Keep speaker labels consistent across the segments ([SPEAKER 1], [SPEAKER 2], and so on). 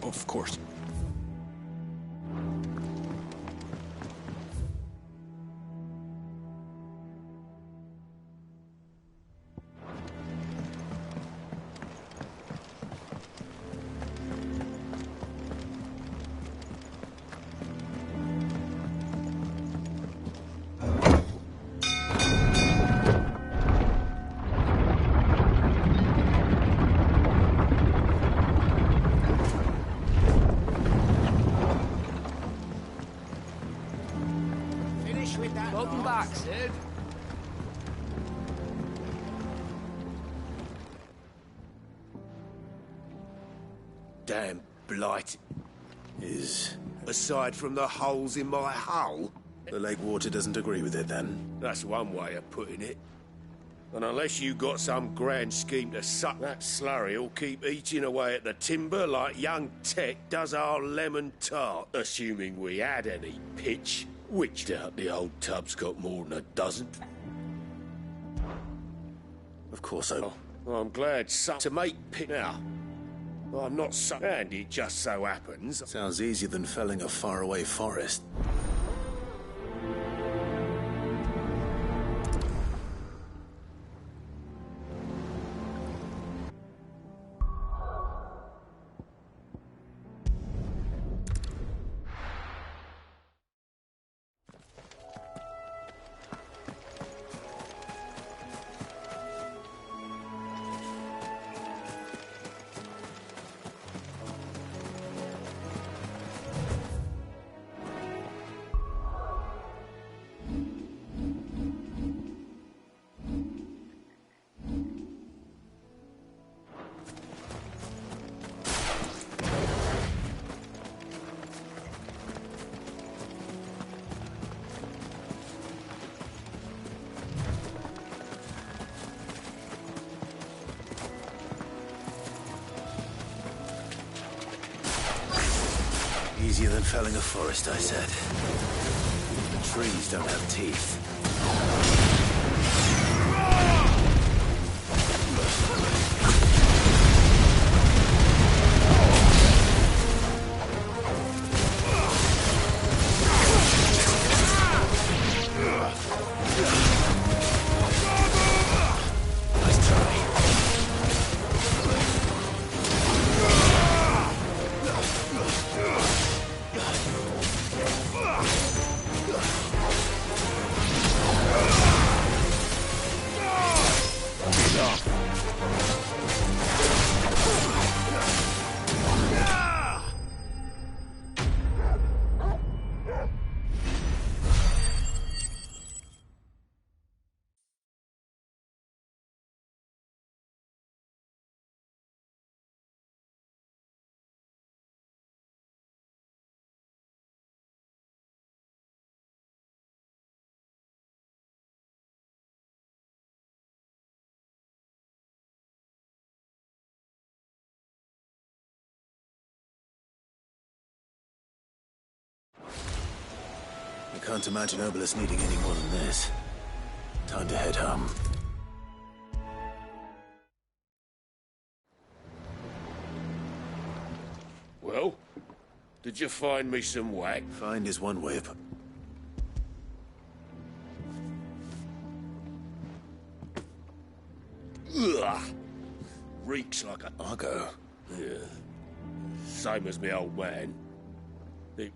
[SPEAKER 1] Of course.
[SPEAKER 2] Welcome back, Sid.
[SPEAKER 3] Damn blight. Aside from the holes in my hull?
[SPEAKER 4] The lake water doesn't agree with it, then?
[SPEAKER 3] That's one way of putting it. And unless you got some grand scheme to suck that slurry, will keep eating away at the timber like young Tech does our lemon tart, assuming we had any pitch. Which doubt the old tub's got more than a dozen.
[SPEAKER 4] Of course I...
[SPEAKER 3] Well, I'm glad to make pit now. Well, I'm not so... And it just so happens...
[SPEAKER 4] Sounds easier than felling a faraway forest. Easier than felling a forest, I said. The trees don't have teeth. I can't imagine Obelisk needing any more than this. Time to head home.
[SPEAKER 3] Well, did you find me some whack?
[SPEAKER 4] Find is one way of...
[SPEAKER 3] Ugh! Reeks like a...
[SPEAKER 4] Argo.
[SPEAKER 3] Yeah. Same as me old man. He...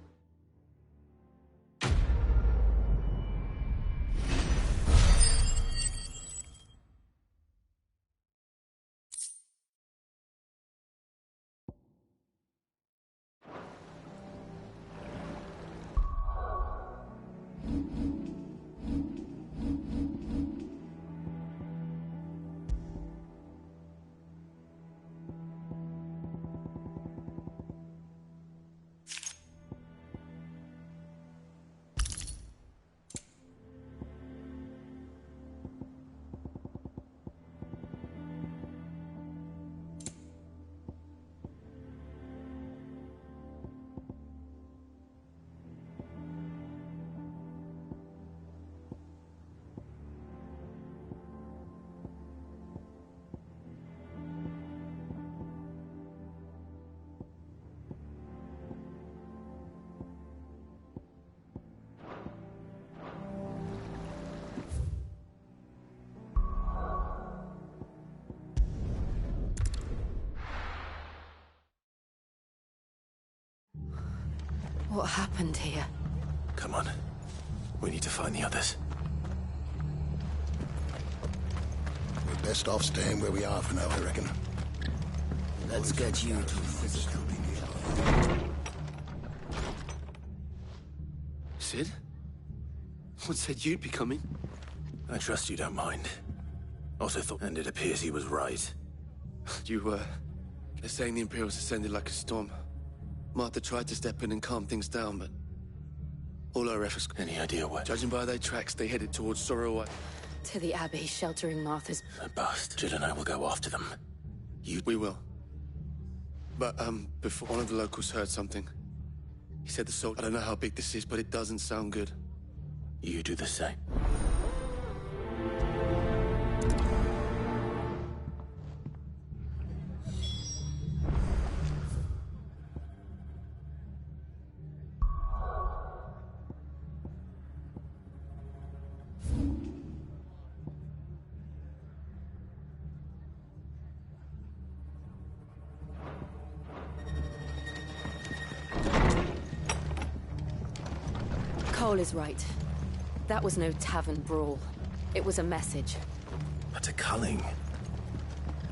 [SPEAKER 1] What happened here?
[SPEAKER 4] Come on. We need to find the others.
[SPEAKER 5] We're best off staying where we are for now, I reckon.
[SPEAKER 2] Let's get you to
[SPEAKER 6] Sid? What said you'd be coming?
[SPEAKER 4] I trust you don't mind. Also thought, and it appears he was right.
[SPEAKER 6] They're saying the Imperials ascended like a storm. Martha tried to step in and calm things down, but all our efforts...
[SPEAKER 4] Any idea what?
[SPEAKER 6] Judging by their tracks, they headed towards Sorrow.
[SPEAKER 1] To the Abbey, sheltering Martha's...
[SPEAKER 4] A bust. Jill and I will go after them.
[SPEAKER 6] We will. But, before one of the locals heard something. He said the soldier... I don't know how big this is, but it doesn't sound good.
[SPEAKER 4] You do the same.
[SPEAKER 1] Cole is right. That was no tavern brawl. It was a message.
[SPEAKER 4] But a culling.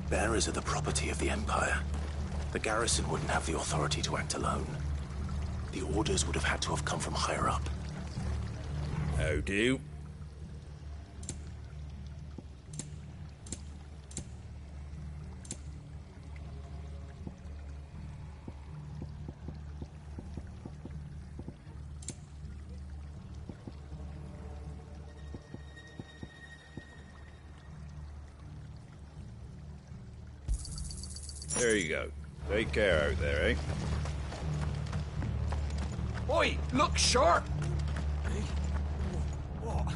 [SPEAKER 4] Bearers are the property of the Empire. The garrison wouldn't have the authority to act alone. The orders would have had to have come from higher up.
[SPEAKER 3] How do? There you go. Take care out there, eh?
[SPEAKER 2] Oi, look sharp! What?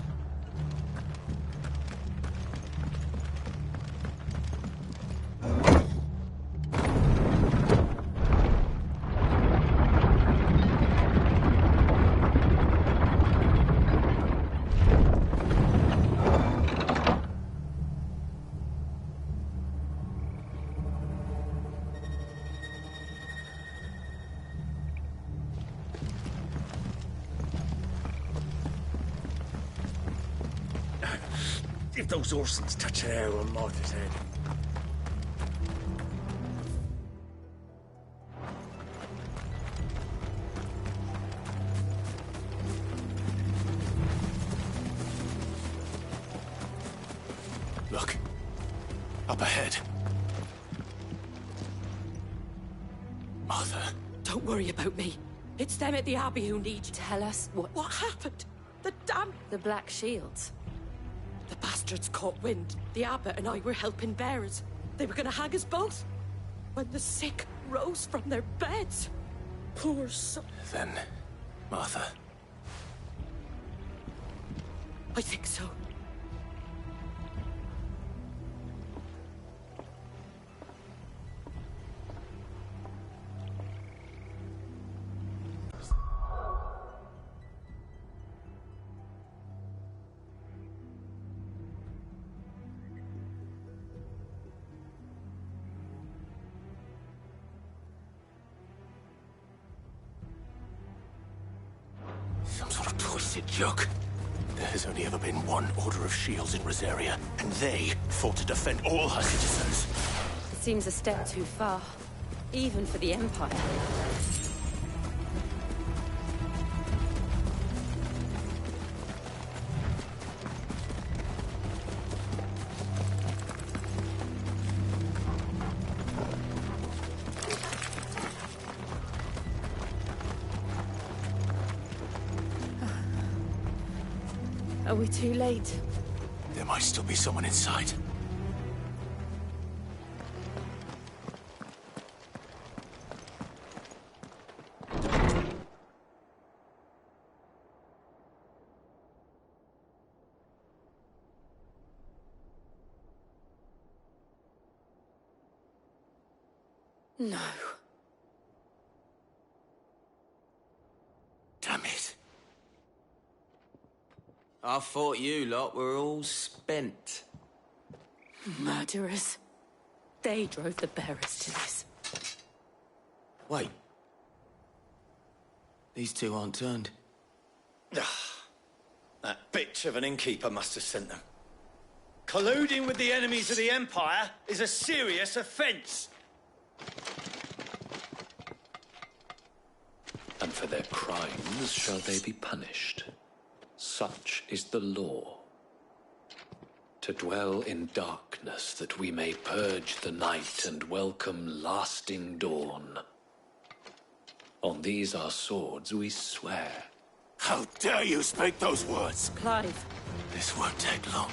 [SPEAKER 3] If those Orsons touch an arrow on Martha's head.
[SPEAKER 4] Look. Up ahead. Martha.
[SPEAKER 7] Don't worry about me. It's them at the Abbey who need you.
[SPEAKER 1] Tell us what...
[SPEAKER 7] What happened? The damn...
[SPEAKER 1] The Black Shields.
[SPEAKER 7] The bastards caught wind. The Abbot and I were helping bearers. They were gonna hang us both. When the sick rose from their beds. Poor soul.
[SPEAKER 4] Then, Martha.
[SPEAKER 7] I think so.
[SPEAKER 4] Some sort of twisted joke. There has only ever been one Order of Shields in Rosaria, and they fought to defend all her citizens.
[SPEAKER 1] It seems a step too far. Even for the Empire. Are we too late?
[SPEAKER 4] There might still be someone inside.
[SPEAKER 1] No.
[SPEAKER 4] Damn it.
[SPEAKER 2] I thought you lot were all spent.
[SPEAKER 7] Murderers. They drove the bearers to this.
[SPEAKER 2] Wait. These two aren't turned.
[SPEAKER 8] That bitch of an innkeeper must have sent them. Colluding with the enemies of the Empire is a serious offence.
[SPEAKER 9] And for their crimes shall they be punished. Such is the law. To dwell in darkness that we may purge the night and welcome lasting dawn. On these our swords we swear.
[SPEAKER 4] How dare you speak those words?
[SPEAKER 7] Clive.
[SPEAKER 4] This won't take long.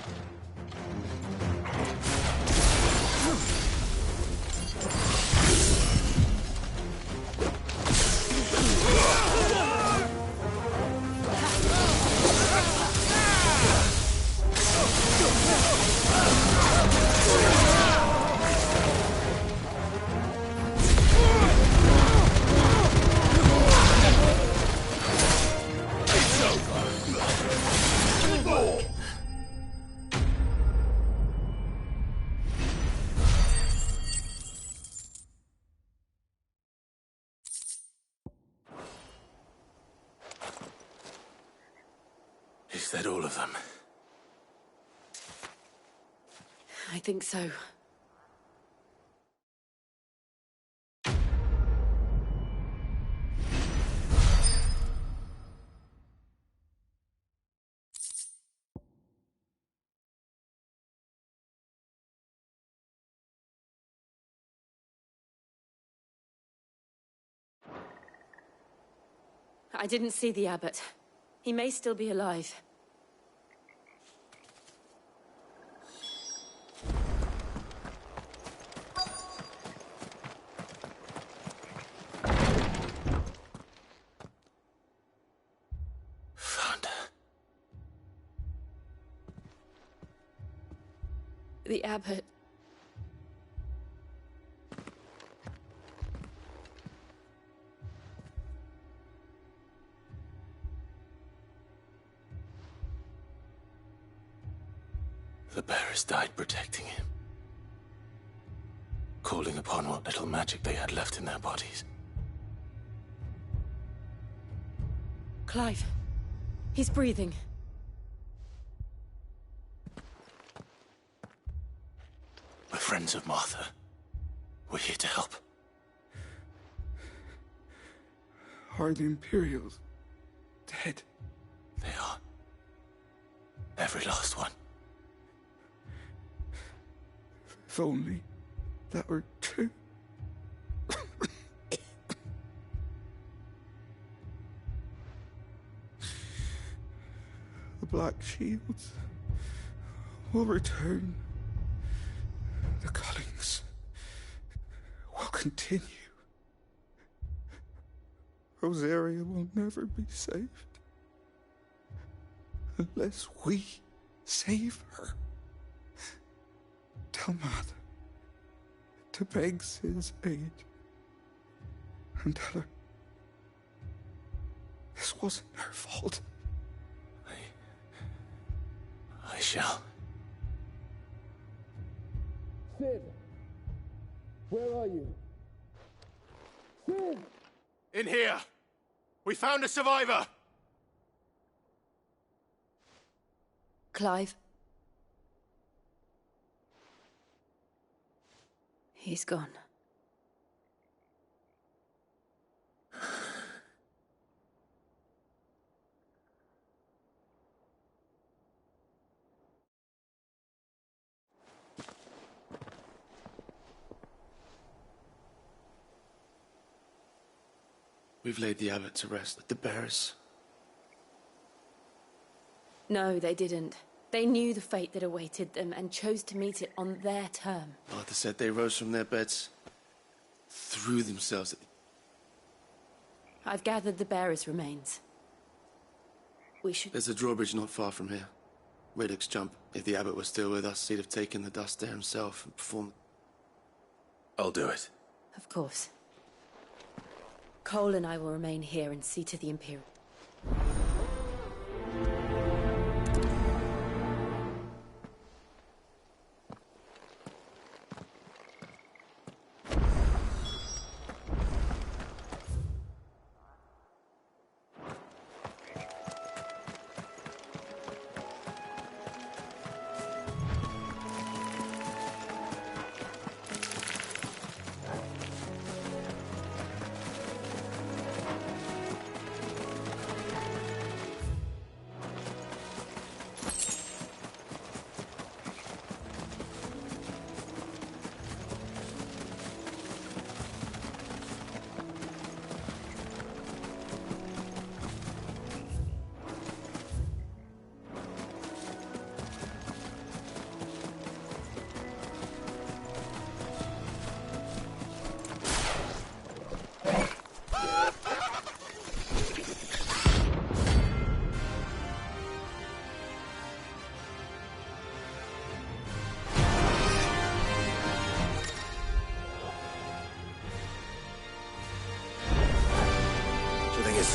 [SPEAKER 4] Is that all of them?
[SPEAKER 1] I think so. I didn't see the abbot. He may still be alive.
[SPEAKER 4] Found her.
[SPEAKER 1] The abbot.
[SPEAKER 4] The bearers died protecting him. Calling upon what little magic they had left in their bodies.
[SPEAKER 1] Clive. He's breathing.
[SPEAKER 4] We're friends of Martha. We're here to help.
[SPEAKER 10] Are the Imperials dead?
[SPEAKER 4] They are. Every last one.
[SPEAKER 10] If only that were true. The Black Shields will return. The Cullings will continue. Rosaria will never be saved unless we save her. Tell Mother to beg his aid and tell her this wasn't her fault.
[SPEAKER 4] I shall.
[SPEAKER 10] Sid, where are you? Sid!
[SPEAKER 3] In here! We found a survivor!
[SPEAKER 1] Clive. He's gone.
[SPEAKER 6] We've laid the abbot to rest with the bearers.
[SPEAKER 1] No, they didn't. They knew the fate that awaited them and chose to meet it on their term.
[SPEAKER 6] Martha said they rose from their beds, threw themselves at the...
[SPEAKER 1] I've gathered the bearers' remains. We should...
[SPEAKER 6] There's a drawbridge not far from here. Radix jump. If the abbot was still with us, he'd have taken the dust there himself and performed...
[SPEAKER 4] I'll do it.
[SPEAKER 1] Of course. Cole and I will remain here and see to the Imperial.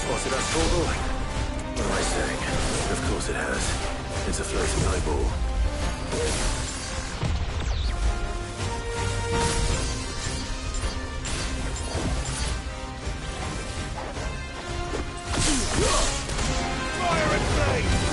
[SPEAKER 4] spotted us, Torgal? What am I saying? Of course it has. It's a floating eyeball.
[SPEAKER 3] Fire and blade!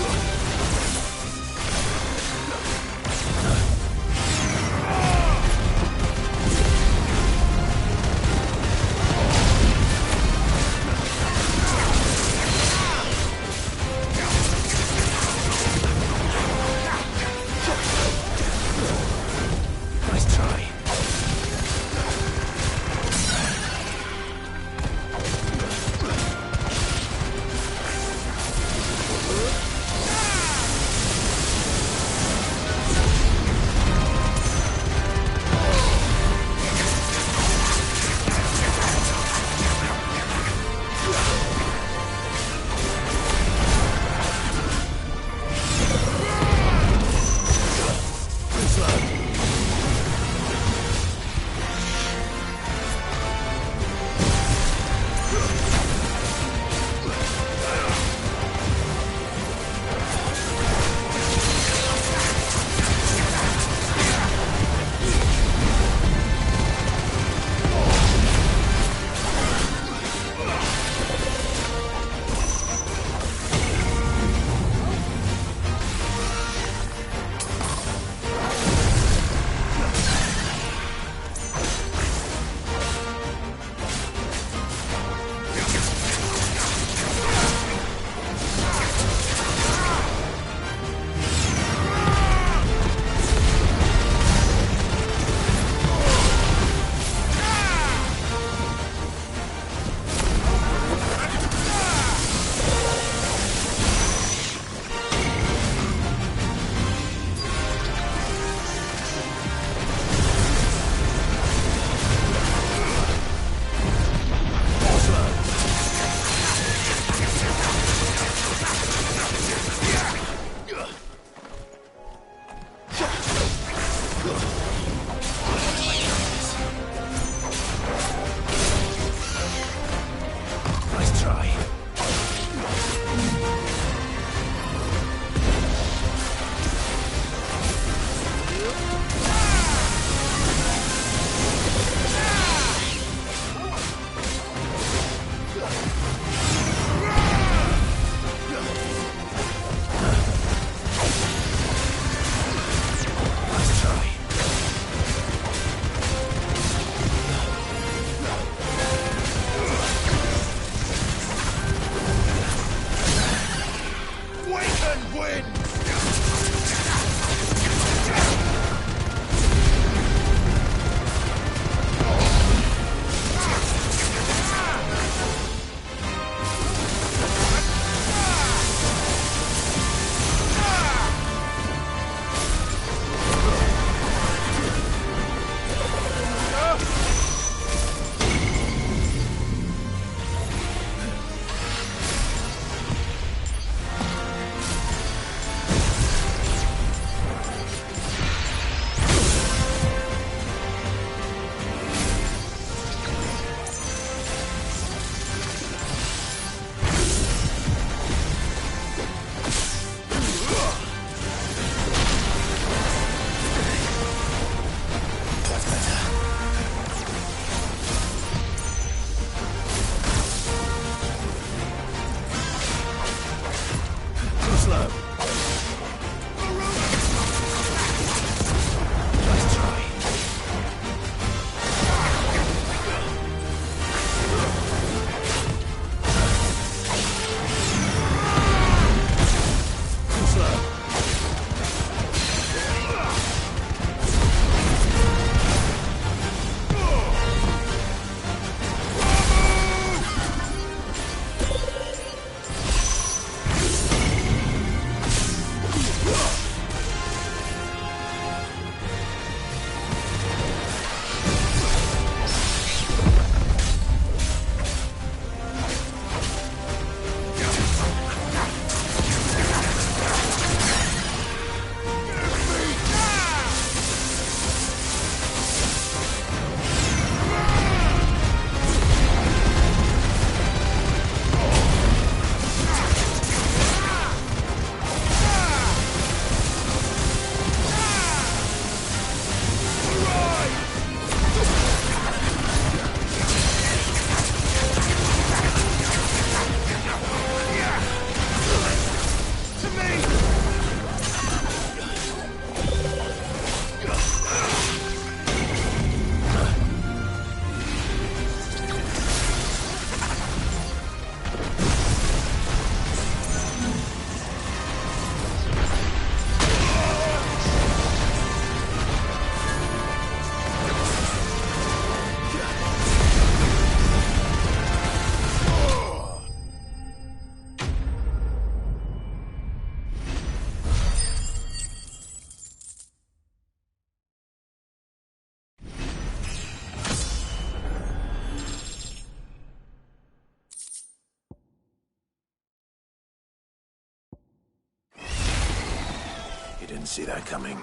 [SPEAKER 4] didn't see that coming.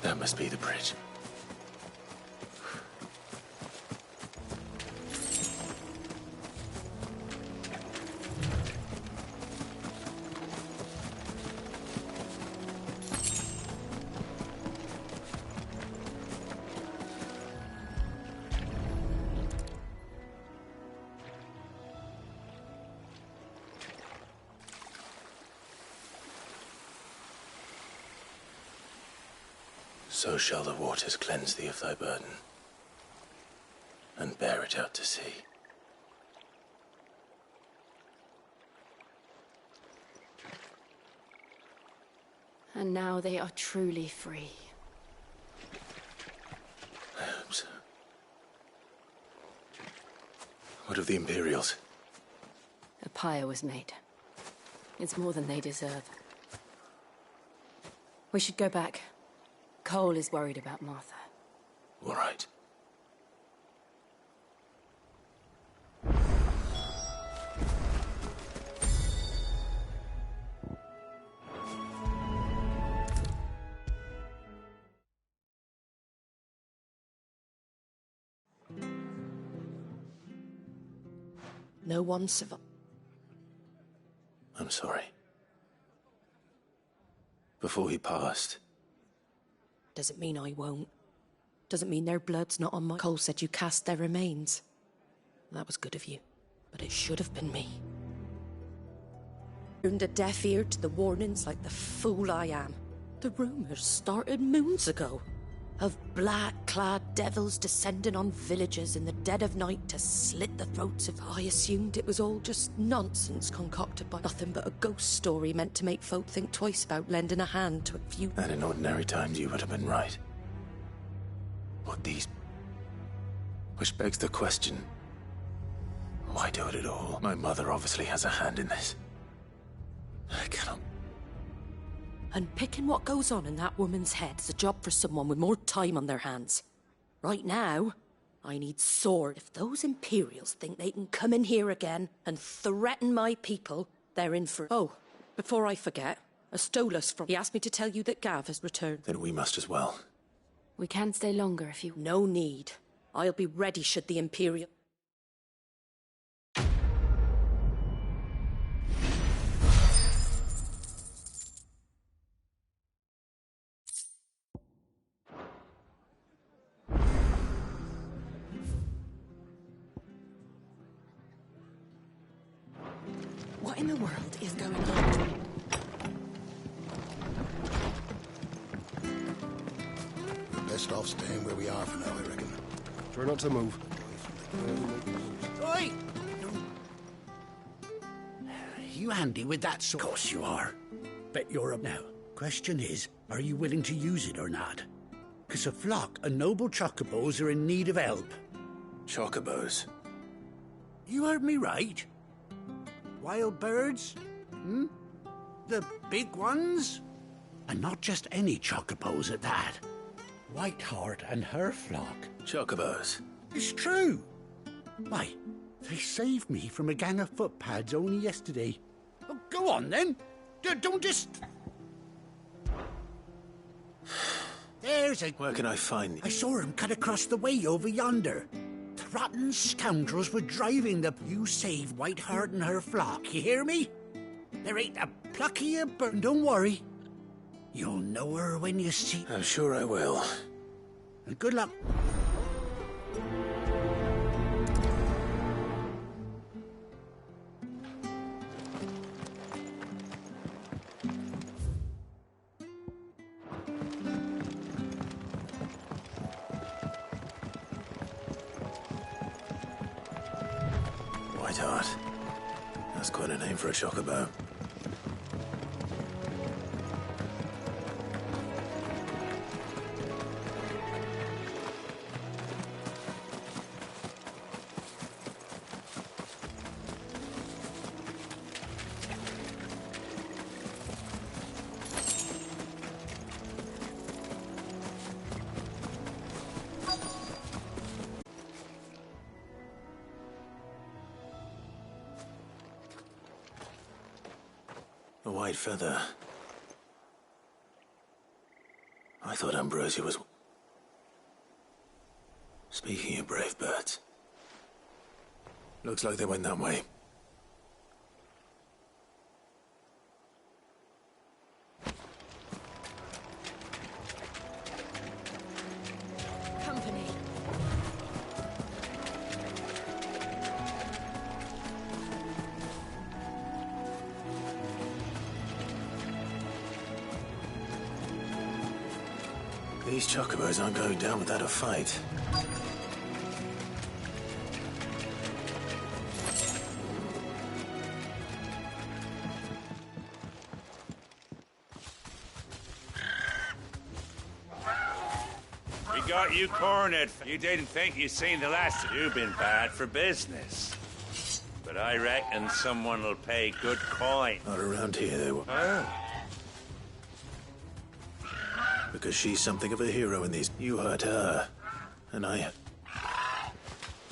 [SPEAKER 4] That must be the bridge. So shall the waters cleanse thee of thy burden, and bear it out to sea.
[SPEAKER 1] And now they are truly free.
[SPEAKER 4] I hope so. What of the Imperials?
[SPEAKER 1] A pyre was made. It's more than they deserve. We should go back. Cole is worried about Martha.
[SPEAKER 4] All right.
[SPEAKER 7] No one survived.
[SPEAKER 4] I'm sorry. Before he passed,
[SPEAKER 7] Doesn't mean I won't. Doesn't mean their blood's not on my... Cole said you cast their remains. That was good of you, but it should have been me. Turned a deaf ear to the warnings like the fool I am. The rumours started moons ago. Of black-clad devils descending on villages in the dead of night to slit the throats of... I assumed it was all just nonsense concocted by nothing but a ghost story meant to make folk think twice about lending a hand to a few...
[SPEAKER 4] and in ordinary times you would have been right. What these... Which begs the question, why do it at all? My mother obviously has a hand in this. I cannot...
[SPEAKER 7] And picking what goes on in that woman's head is a job for someone with more time on their hands. Right now, I need sword. If those Imperials think they can come in here again and threaten my people, they're in for... Oh, before I forget, Astolos from... He asked me to tell you that Gav has returned.
[SPEAKER 4] Then we must as well.
[SPEAKER 1] We can stay longer if you...
[SPEAKER 7] No need. I'll be ready should the Imperial...
[SPEAKER 1] What in the world is going on?
[SPEAKER 5] Best off staying where we are for now, I reckon.
[SPEAKER 3] Try not to move.
[SPEAKER 11] Oi! You handy with that sword? Of course you are. Bet you're up now. Question is, are you willing to use it or not? 'Cause a flock of noble chocobos are in need of help.
[SPEAKER 4] Chocobos?
[SPEAKER 11] You heard me right. Wild birds? Hmm? The big ones? And not just any chocobos at that. Whiteheart and her flock.
[SPEAKER 4] Chocobos?
[SPEAKER 11] It's true. Why, they saved me from a gang of footpads only yesterday. Oh, go on then. Don't just... There's a...
[SPEAKER 4] Where can I find them?
[SPEAKER 11] I saw him cut across the way over yonder. The rotten scoundrels were driving the... You saved Whiteheart and her flock, you hear me? There ain't a pluckier bird. Don't worry. You'll know her when you see...
[SPEAKER 4] I'm sure I will.
[SPEAKER 11] And good luck.
[SPEAKER 4] Whiteheart. That's quite a name for a chocobo. A white feather. I thought Ambrosia was... Speaking of brave birds, looks like they went that way.
[SPEAKER 1] Company.
[SPEAKER 4] These chocobos aren't going down without a fight.
[SPEAKER 12] We got you cornered. You didn't think you'd seen the last of you've been bad for business. But I reckon someone will pay good coin.
[SPEAKER 4] Not around here, they were.
[SPEAKER 12] Oh.
[SPEAKER 4] Because she's something of a hero in these. You hurt her, and I...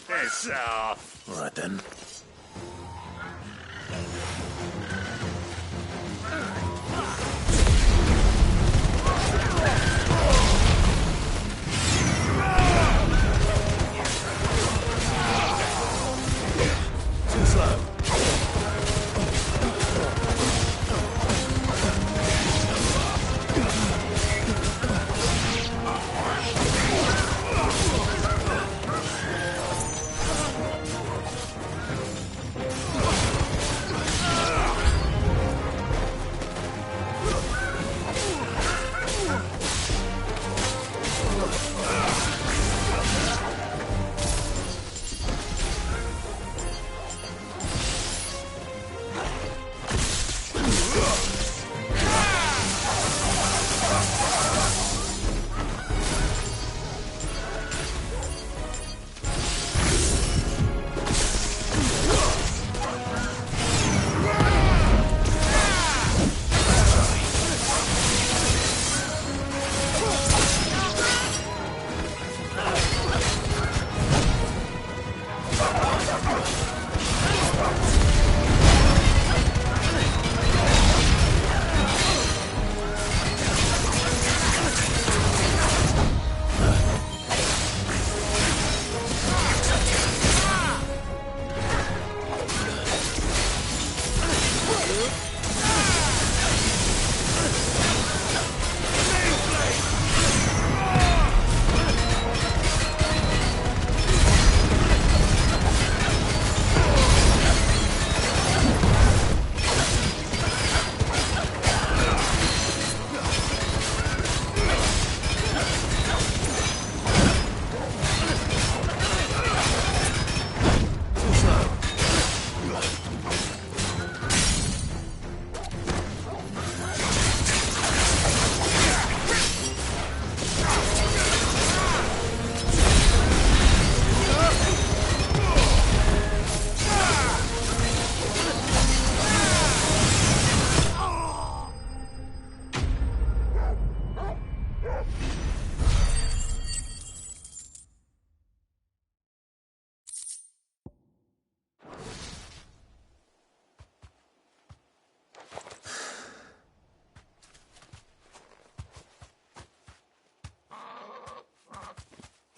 [SPEAKER 12] Piss off.
[SPEAKER 4] All right, then. Too slow.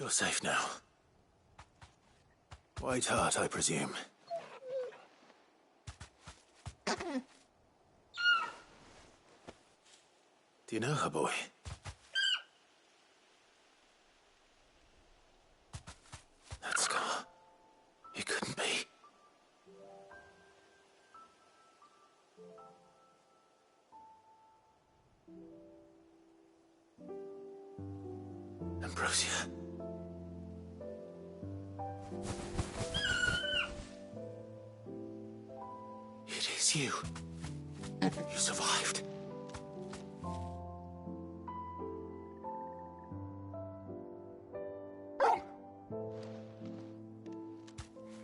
[SPEAKER 4] You're safe now. White Heart, I presume. Do you know her, boy? That scar. It couldn't be. Ambrosia. It is you. You survived.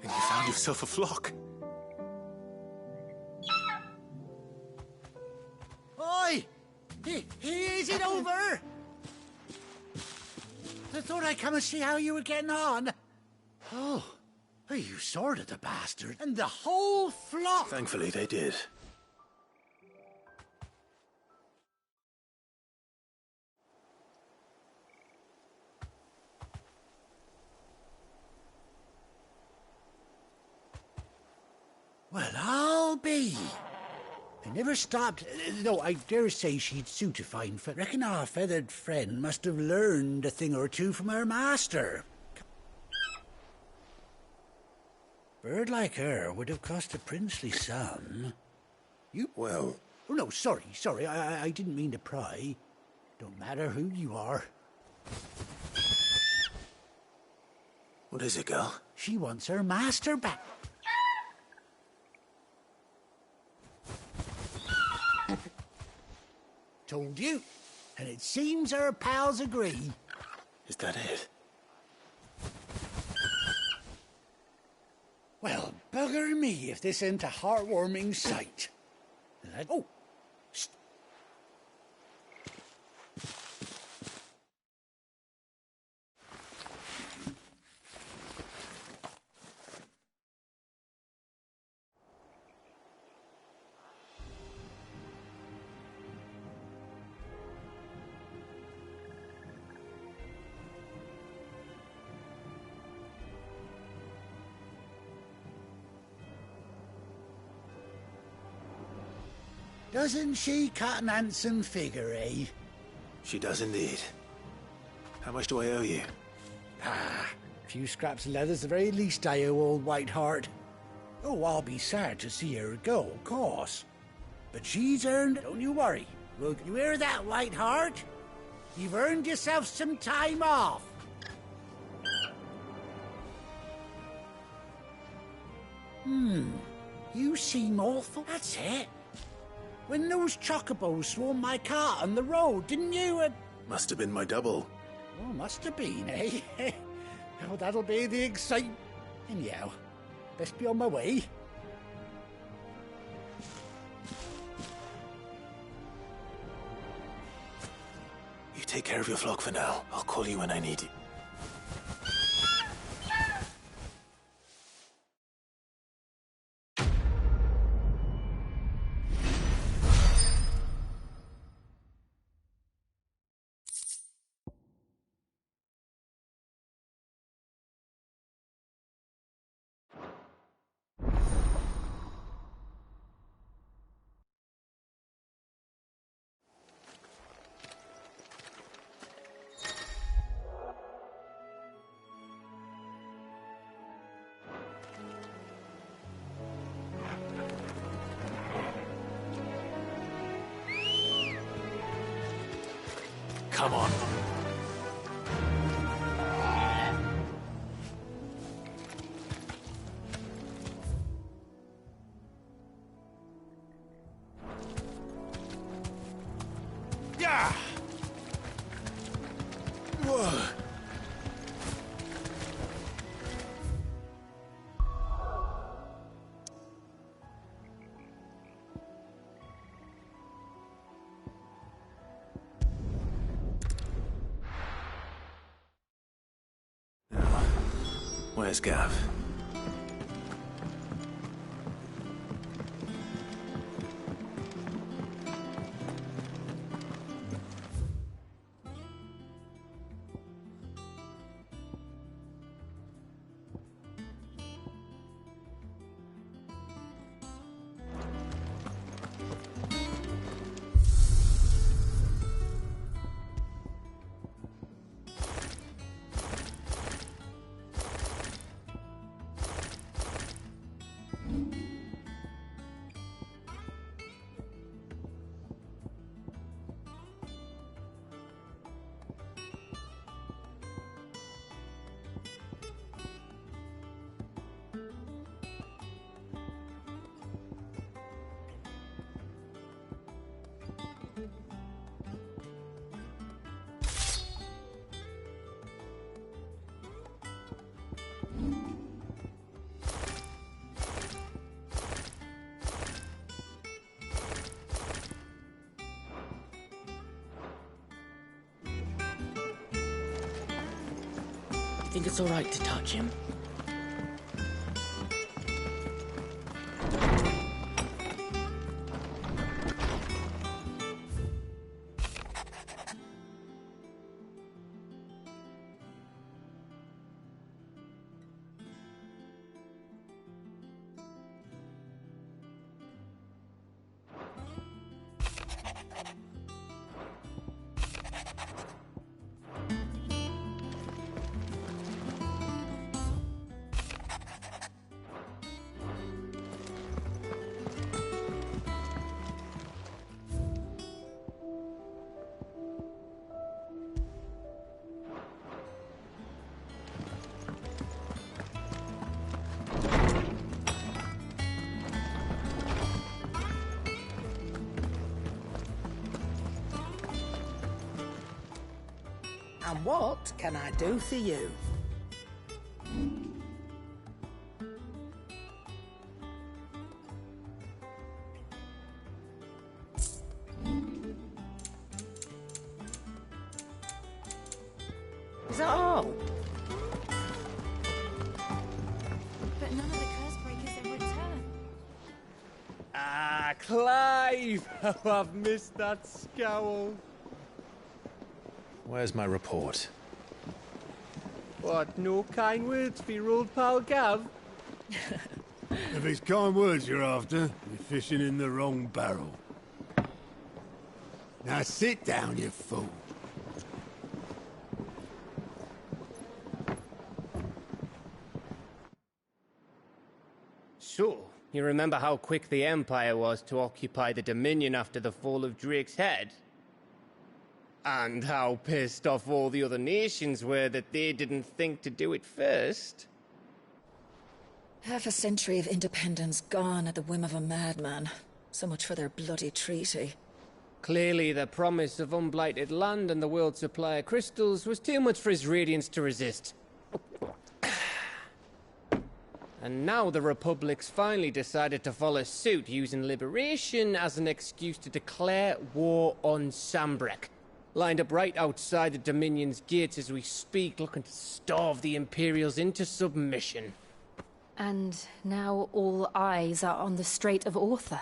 [SPEAKER 4] And you found yourself a flock.
[SPEAKER 11] Oi! Is it over? I thought I'd come and see how you were getting on. Oh, you sorted the bastard. And the whole flock.
[SPEAKER 4] Thankfully, they did.
[SPEAKER 11] Well, I'll be. I never stopped. No, I dare say she'd suit a fine reckon our feathered friend must have learned a thing or two from her master. Bird like her would have cost a princely sum. You...
[SPEAKER 3] Well...
[SPEAKER 11] Oh, no, sorry. I didn't mean to pry. Don't matter who you are.
[SPEAKER 4] What is it, girl?
[SPEAKER 11] She wants her master back. Told you. And it seems her pals agree.
[SPEAKER 4] Is that it?
[SPEAKER 11] Well, bugger me if this ain't a heartwarming sight. Oh! Doesn't she cut an handsome figure, eh?
[SPEAKER 4] She does indeed. How much do I owe you?
[SPEAKER 11] A few scraps of leather's the very least I owe old Whiteheart. Oh, I'll be sad to see her go, of course. But she's earned... Don't you worry. Well, you hear that, Whiteheart? You've earned yourself some time off. You seem awful. That's it. When those chocobos swarmed my cart on the road, didn't you?
[SPEAKER 4] Must have been my double.
[SPEAKER 11] Oh, must have been, eh? Oh, that'll be the excitement. Anyhow, best be on my way.
[SPEAKER 4] You take care of your flock for now. I'll call you when I need you. Come on.
[SPEAKER 3] Yeah! Whoa!
[SPEAKER 4] Where's Gav?
[SPEAKER 13] Think it's all right to touch him?
[SPEAKER 11] And what can I do for you? Is that all?
[SPEAKER 1] But none of the curse breakers ever return.
[SPEAKER 14] Ah, Clive! Oh, I've missed that scowl.
[SPEAKER 4] Where's my report?
[SPEAKER 14] What, no kind words for your old pal Gav?
[SPEAKER 15] If it's kind words you're after, you're fishing in the wrong barrel. Now sit down, you fool.
[SPEAKER 14] So, you remember how quick the Empire was to occupy the Dominion after the fall of Drake's head? And how pissed off all the other nations were that they didn't think to do it first?
[SPEAKER 16] Half a century of independence gone at the whim of a madman. So much for their bloody treaty.
[SPEAKER 14] Clearly, the promise of unblighted land and the world's supply of crystals was too much for his radiance to resist. And now the Republic's finally decided to follow suit, using liberation as an excuse to declare war on Sambrek. Lined up right outside the Dominion's gates as we speak, looking to starve the Imperials into submission.
[SPEAKER 1] And now all eyes are on the Strait of Author.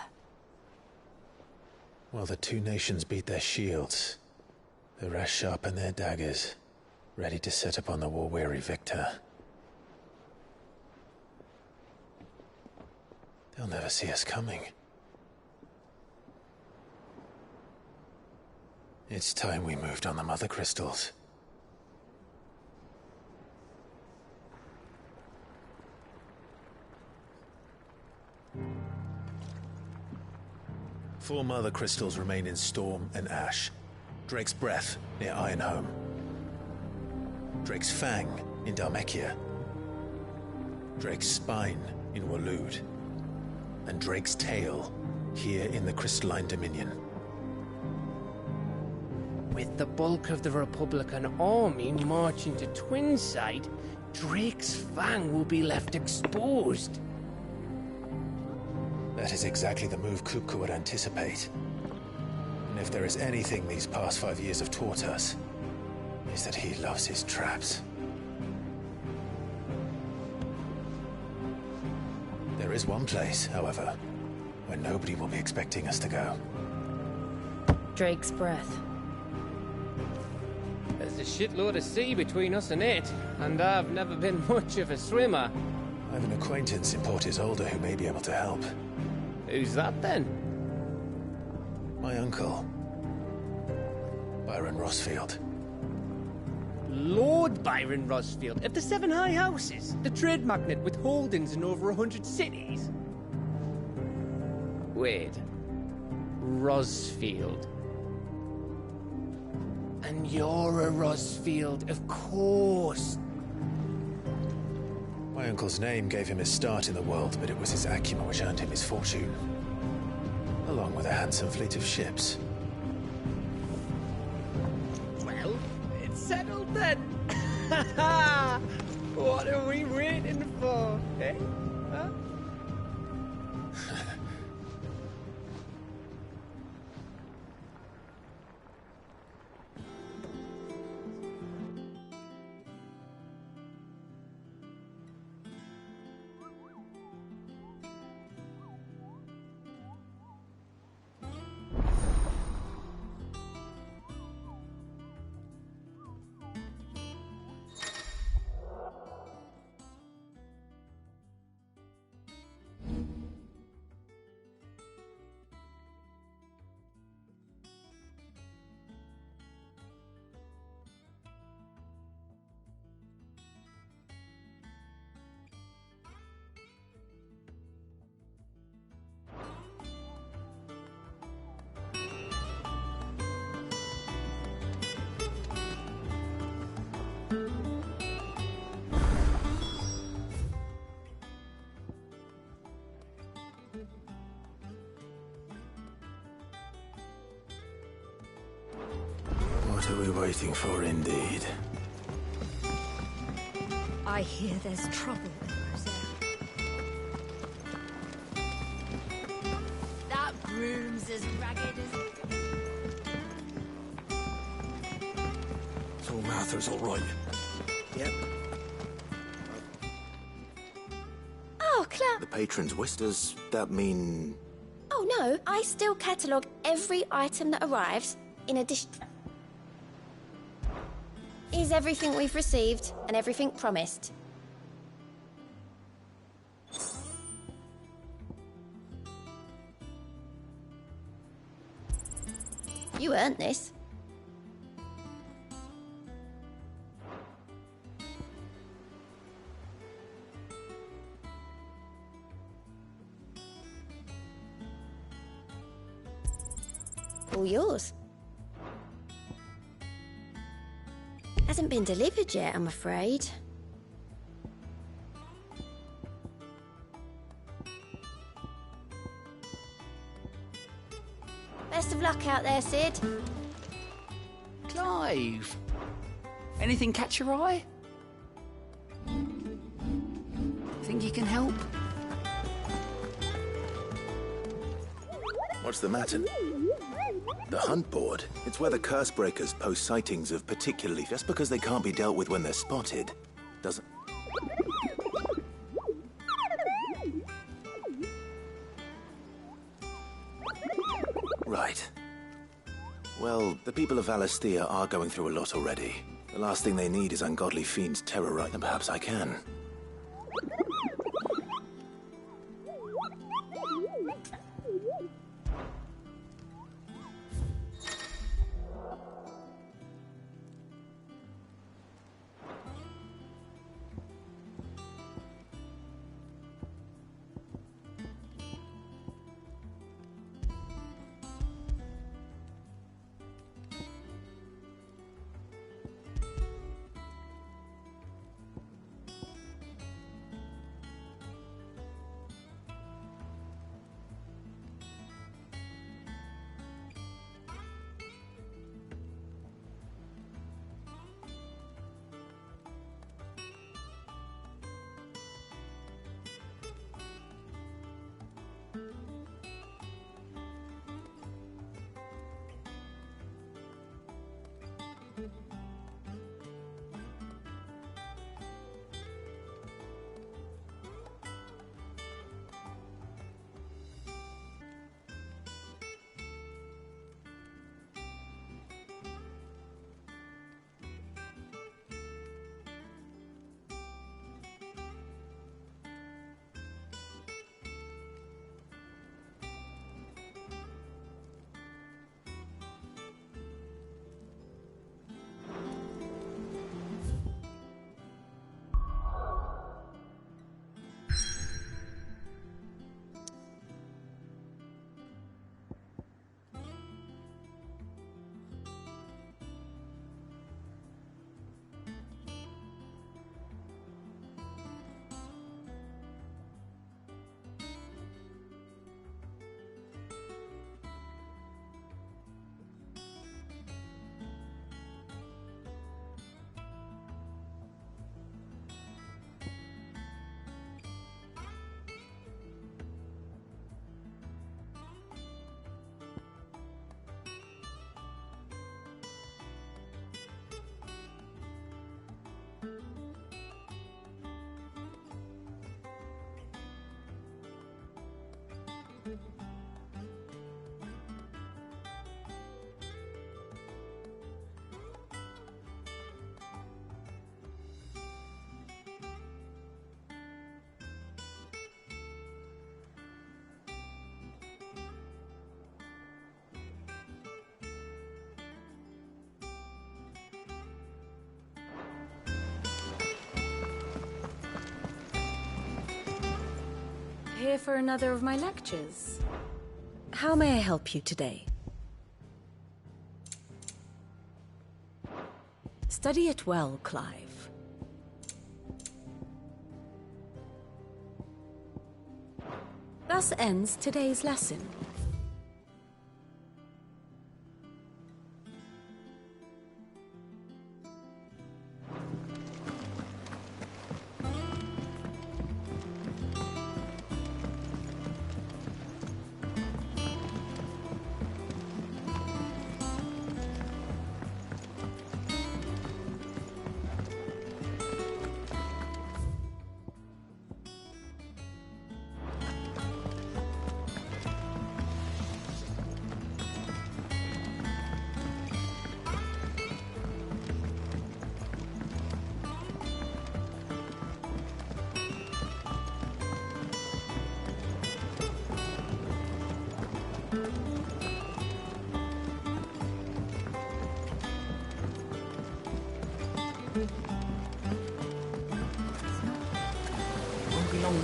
[SPEAKER 4] Well, the two nations beat their shields. The rest sharpen their daggers, ready to set upon the war-weary victor. They'll never see us coming. It's time we moved on the Mother Crystals. Four Mother Crystals remain in Storm and Ash. Drake's Breath near Ironhome. Drake's Fang in Dhalmekia. Drake's Spine in Waloed. And Drake's Tail here in the Crystalline Dominion.
[SPEAKER 14] With the bulk of the Republican army marching to Twinside, Drake's Fang will be left exposed.
[SPEAKER 4] That is exactly the move Kupka would anticipate. And if there is anything these past 5 years have taught us, is that he loves his traps. There is one place, however, where nobody will be expecting us to go.
[SPEAKER 1] Drake's Breath.
[SPEAKER 14] There's a shitload of sea between us and it, and I've never been much of a swimmer.
[SPEAKER 4] I have an acquaintance in Port Isolde who may be able to help.
[SPEAKER 14] Who's that then?
[SPEAKER 4] My uncle, Byron Rossfield.
[SPEAKER 14] Lord Byron Rossfield of the Seven High Houses, the trade magnate with holdings in over 100 cities. Wait, Rossfield. And you're a Rossfield, of course.
[SPEAKER 4] My uncle's name gave him his start in the world, but it was his acumen which earned him his fortune. Along with a handsome fleet of ships.
[SPEAKER 14] Well, it's settled then. What are we waiting for, eh? Huh?
[SPEAKER 4] What are we waiting for, indeed?
[SPEAKER 7] I hear there's trouble in Roselle. That broom's as ragged as...
[SPEAKER 15] So Martha's all right.
[SPEAKER 5] Yep.
[SPEAKER 17] Oh, Clark.
[SPEAKER 5] The patron's wish, does that mean...
[SPEAKER 17] Oh, no. I still catalogue every item that arrives, in addition... Is everything we've received and everything promised. You earned this. All yours. Hasn't been delivered yet, I'm afraid. Best of luck out there, Sid.
[SPEAKER 18] Clive! Anything catch your eye? Think you can help?
[SPEAKER 5] What's the matter? The hunt board. It's where the curse breakers post sightings of particularly... Just because they can't be dealt with when they're spotted, doesn't... Right. Well, the people of Valisthea are going through a lot already. The last thing they need is ungodly fiends terrorizing, and perhaps I can.
[SPEAKER 1] Here for another of my lectures. How may I help you today? Study it well, Clive. Thus ends today's lesson.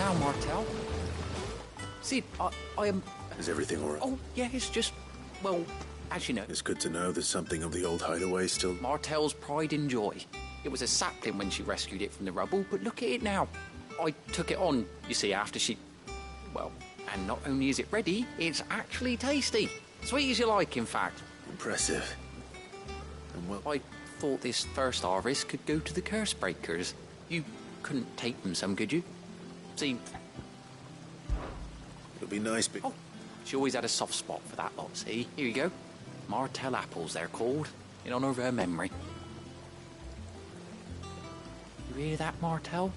[SPEAKER 18] now, Martel. Sid, I am...
[SPEAKER 5] Is everything all right?
[SPEAKER 18] Oh, yeah, it's just... Well, as you know...
[SPEAKER 5] It's good to know there's something of the old hideaway still...
[SPEAKER 18] Martel's pride and joy. It was a sapling when she rescued it from the rubble, but look at it now. I took it on, you see, after she... Well, and not only is it ready, it's actually tasty. Sweet as you like, in fact.
[SPEAKER 5] Impressive. And well...
[SPEAKER 18] I thought this first harvest could go to the curse breakers. You couldn't take them some, could you? See...
[SPEAKER 5] It'll be nice, but...
[SPEAKER 18] Oh, she always had a soft spot for that lot, see? Here you go. Martel apples, they're called, in honour of her memory. You hear that, Martel?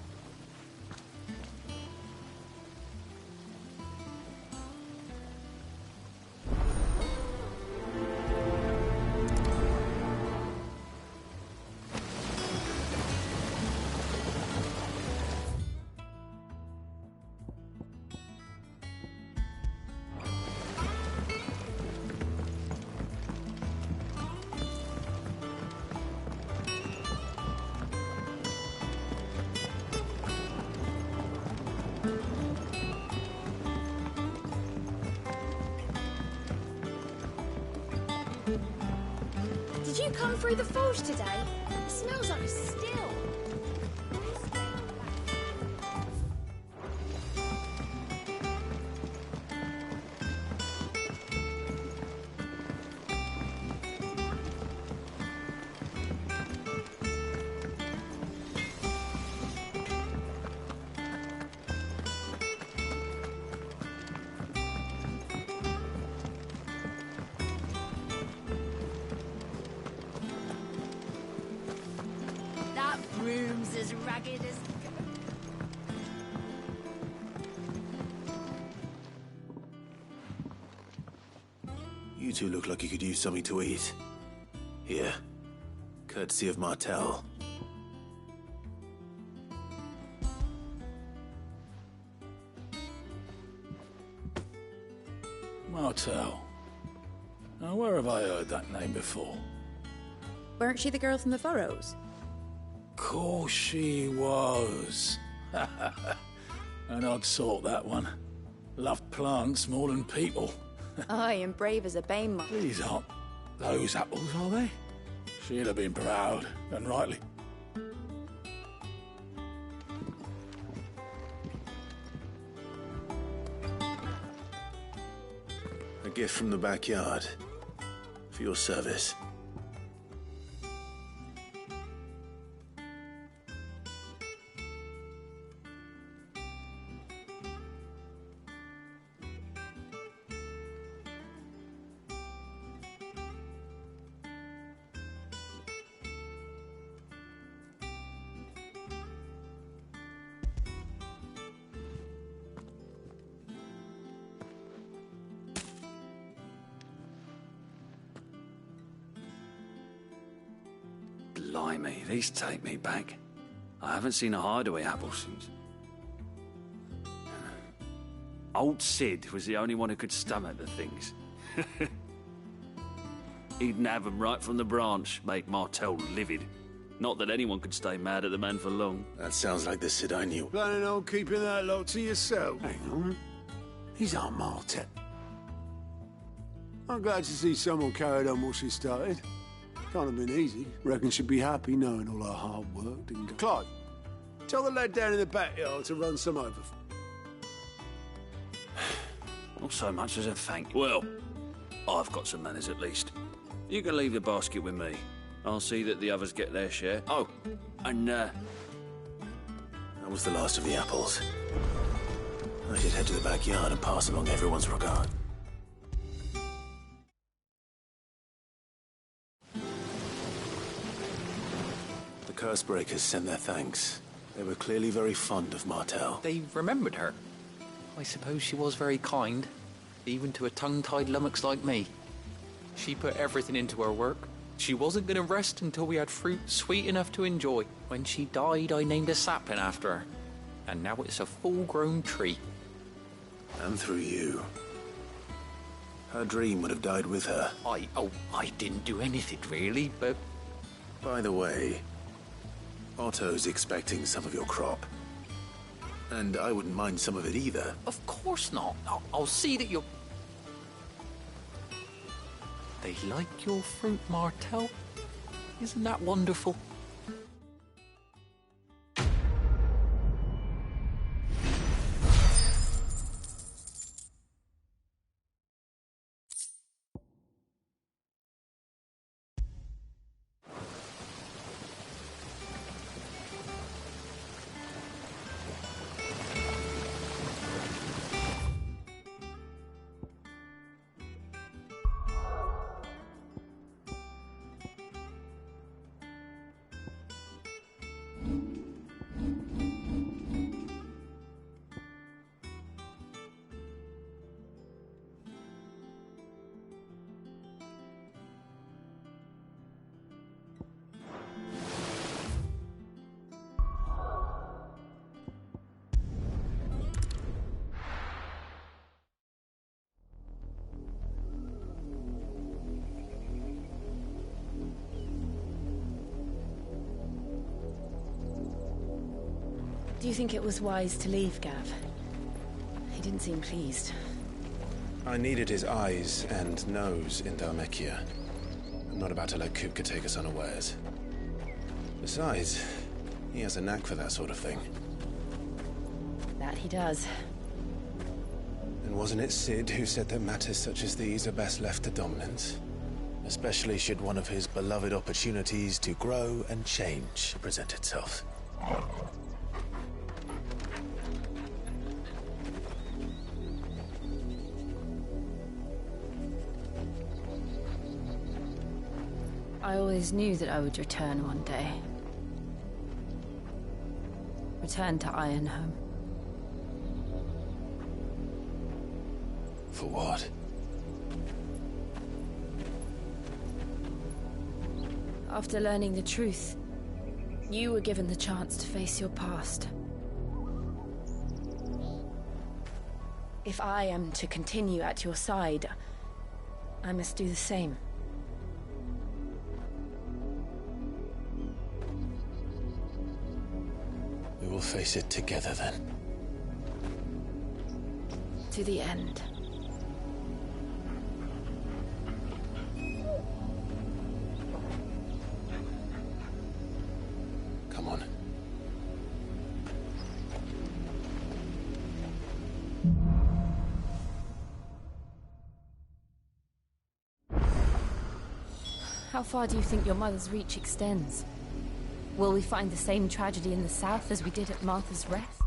[SPEAKER 17] Did you come through the forge today? It smells like a still. That room's as ragged as...
[SPEAKER 5] You two look like you could use something to eat. Here. Courtesy of Martel.
[SPEAKER 19] Martel. Now, where have I heard that name before?
[SPEAKER 20] Weren't she the girl from the Furrows?
[SPEAKER 19] Course she was. An odd sort, that one. Loved plants more than people.
[SPEAKER 20] Aye, and brave as a bane moth.
[SPEAKER 19] These aren't those apples, are they? She'd have been proud, and rightly.
[SPEAKER 5] A gift from the backyard. For your service.
[SPEAKER 21] Blimey, these take me back. I haven't seen a hideaway apple since. Old Sid was the only one who could stomach the things. He'd nab them right from the branch, make Martel livid. Not that anyone could stay mad at the man for long.
[SPEAKER 5] That sounds like the Sid I knew.
[SPEAKER 15] Planning on keeping that lot to yourself? Hang on. These aren't Martel. I'm glad to see someone carried on what she started. Can't have been easy. Reckon she'd be happy knowing all her hard work didn't go. Clive, tell the lad down in the backyard to run some over.
[SPEAKER 21] Not so much as a thank you. Well, I've got some manners at least. You can leave the basket with me. I'll see that the others get their share. Oh, and
[SPEAKER 5] That was the last of the apples. I should head to the backyard and pass along everyone's regard. The Cursebreakers sent their thanks. They were clearly very fond of Martel.
[SPEAKER 18] They remembered her. I suppose she was very kind, even to a tongue-tied lummox like me. She put everything into her work. She wasn't going to rest until we had fruit sweet enough to enjoy. When she died, I named a sapling after her. And now it's a full-grown tree.
[SPEAKER 5] And through you. Her dream would have died with her.
[SPEAKER 18] I didn't do anything really, but...
[SPEAKER 5] By the way, Otto's expecting some of your crop. And I wouldn't mind some of it either.
[SPEAKER 18] Of course not. I'll see that you're... They like your fruit, Martel. Isn't that wonderful?
[SPEAKER 1] Do you think it was wise to leave, Gav? He didn't seem pleased.
[SPEAKER 4] I needed his eyes and nose in Dharmekia. I'm not about to let Kupka take us unawares. Besides, he has a knack for that sort of thing.
[SPEAKER 1] That he does.
[SPEAKER 4] And wasn't it Sid who said that matters such as these are best left to dominance? Especially should one of his beloved opportunities to grow and change present itself.
[SPEAKER 1] I always knew that I would return one day. Return to Ironhome.
[SPEAKER 4] For what?
[SPEAKER 1] After learning the truth, you were given the chance to face your past. If I am to continue at your side, I must do the same.
[SPEAKER 4] We will face it together then.
[SPEAKER 1] To the end.
[SPEAKER 4] Come on.
[SPEAKER 1] How far do you think your mother's reach extends? Will we find the same tragedy in the south as we did at Martha's Rest?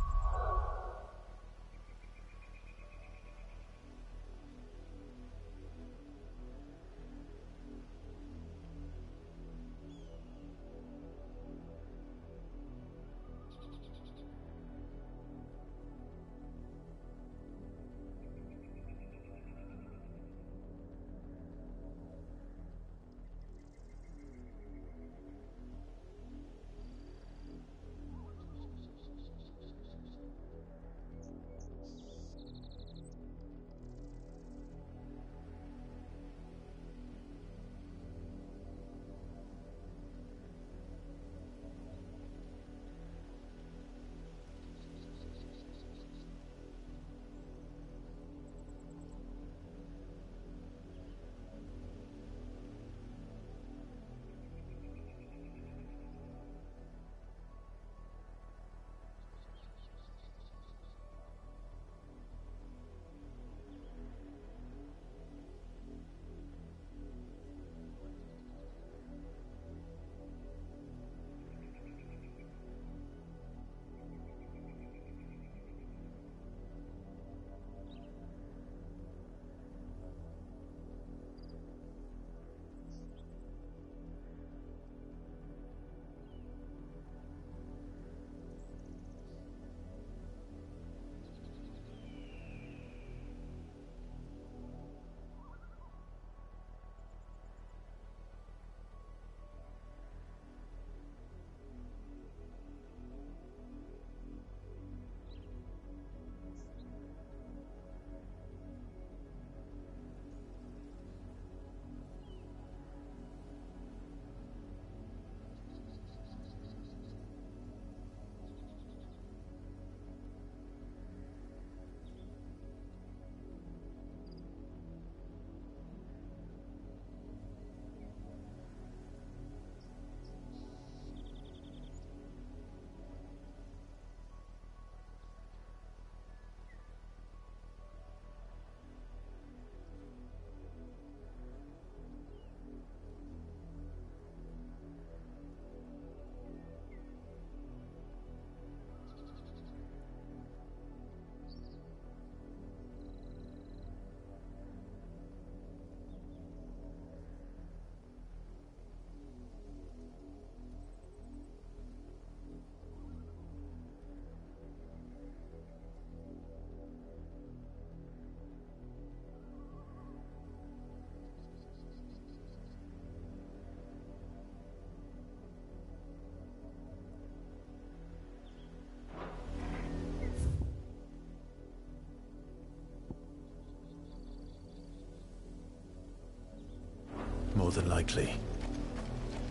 [SPEAKER 4] More than likely.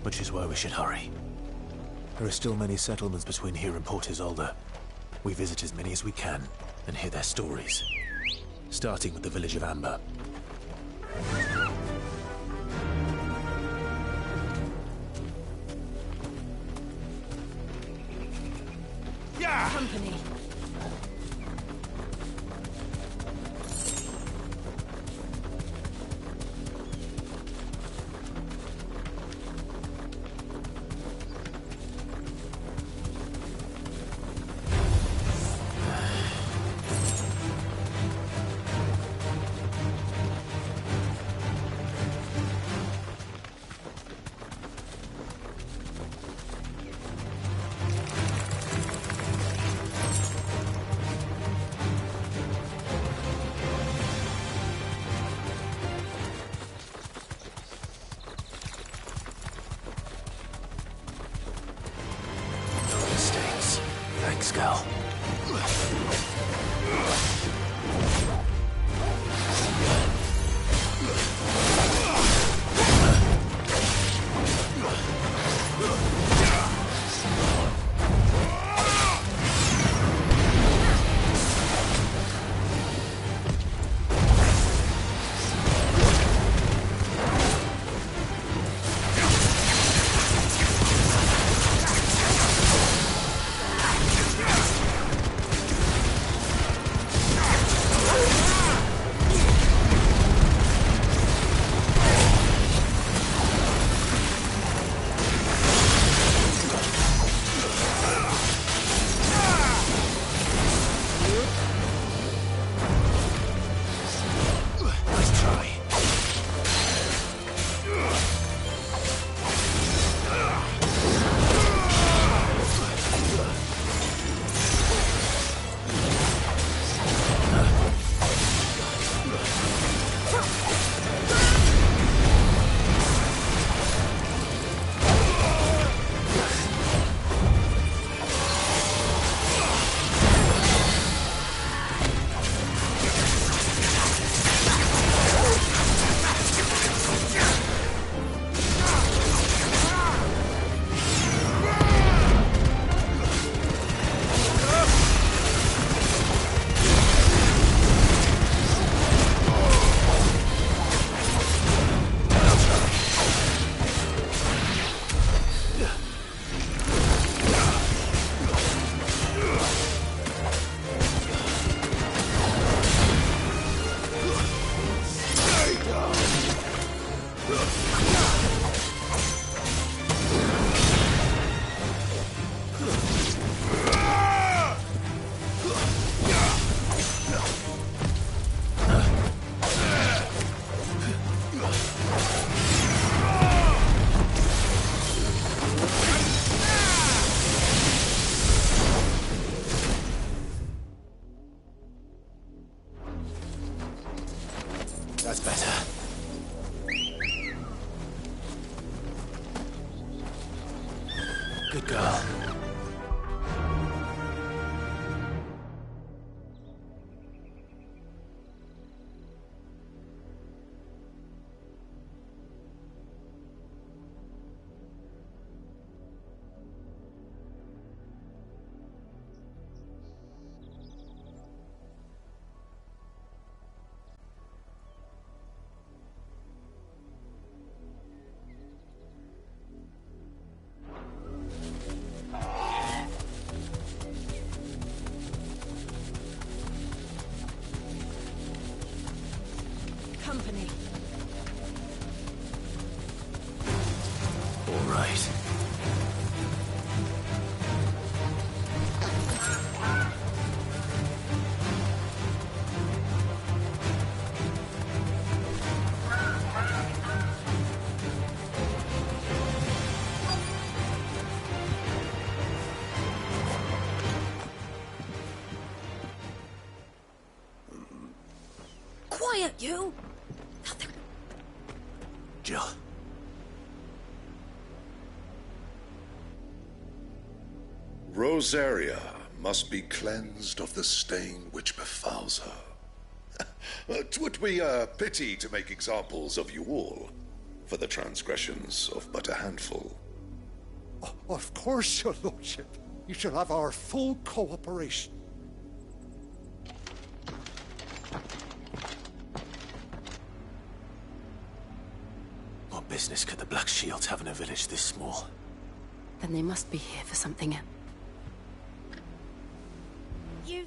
[SPEAKER 4] Which is why we should hurry. There are still many settlements between here and Port Isolde. We visit as many as we can and hear their stories. Starting with the village of Amber.
[SPEAKER 1] Yeah! Company.
[SPEAKER 4] Thanks, Gal. That's better. Good girl.
[SPEAKER 1] Company.
[SPEAKER 4] All right.
[SPEAKER 7] Quiet, you!
[SPEAKER 4] Jill.
[SPEAKER 2] Rosaria must be cleansed of the stain which befouls her. 'Twould be a pity to make examples of you all. for the transgressions of but a handful.
[SPEAKER 11] Of course, your lordship. You shall have our full cooperation.
[SPEAKER 4] What business could the Black Shields have in a village this small?
[SPEAKER 1] Then they must be here for something.
[SPEAKER 17] You